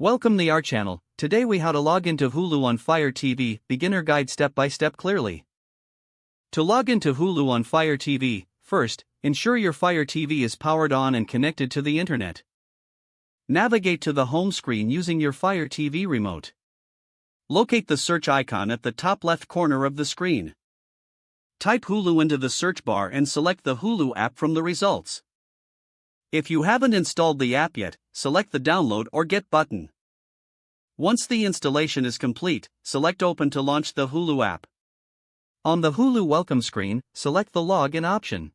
Welcome to our channel. Today we how to log into Hulu on Fire TV, beginner guide step by step clearly. To log into Hulu on Fire TV, first, ensure your Fire TV is powered on and connected to the internet. Navigate to the home screen using your Fire TV remote. Locate the search icon at the top left corner of the screen. Type Hulu into the search bar and select the Hulu app from the results. If you haven't installed the app yet, select the Download or Get button. Once the installation is complete, select Open to launch the Hulu app. On the Hulu welcome screen, select the Login option.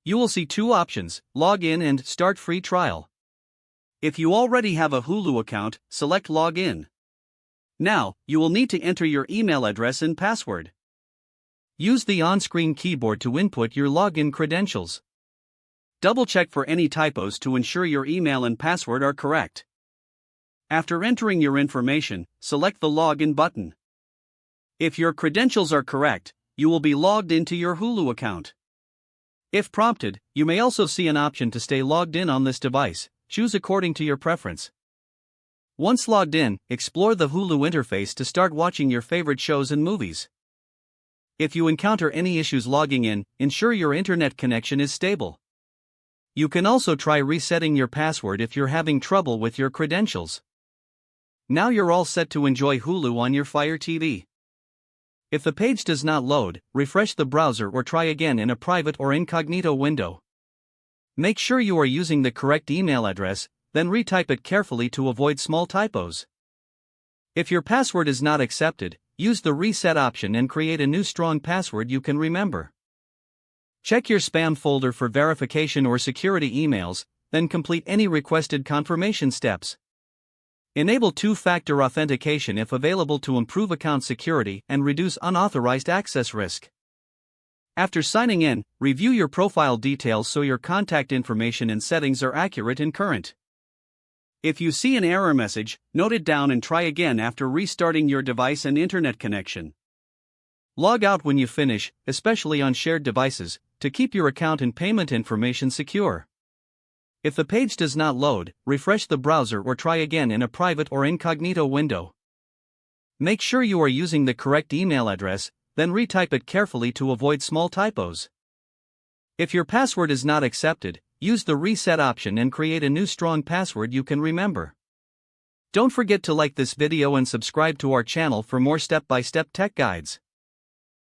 You will see two options, Log in and Start Free Trial. If you already have a Hulu account, select Log in. Now, you will need to enter your email address and password. Use the on-screen keyboard to input your login credentials. Double-check for any typos to ensure your email and password are correct. After entering your information, select the Login button. If your credentials are correct, you will be logged into your Hulu account. If prompted, you may also see an option to stay logged in on this device. Choose according to your preference. Once logged in, explore the Hulu interface to start watching your favorite shows and movies. If you encounter any issues logging in, ensure your internet connection is stable. You can also try resetting your password if you're having trouble with your credentials. Now you're all set to enjoy Hulu on your Fire TV. If the page does not load, refresh the browser or try again in a private or incognito window. Make sure you are using the correct email address, then retype it carefully to avoid small typos. If your password is not accepted, use the Reset option and create a new strong password you can remember. Check your spam folder for verification or security emails, then complete any requested confirmation steps. Enable two-factor authentication if available to improve account security and reduce unauthorized access risk. After signing in, review your profile details so your contact information and settings are accurate and current. If you see an error message, note it down and try again after restarting your device and internet connection. Log out when you finish, especially on shared devices, to keep your account and payment information secure. If the page does not load, refresh the browser or try again in a private or incognito window. Make sure you are using the correct email address, then retype it carefully to avoid small typos. If your password is not accepted, use the Reset option and create a new strong password you can remember. Don't forget to like this video and subscribe to our channel for more step-by-step tech guides.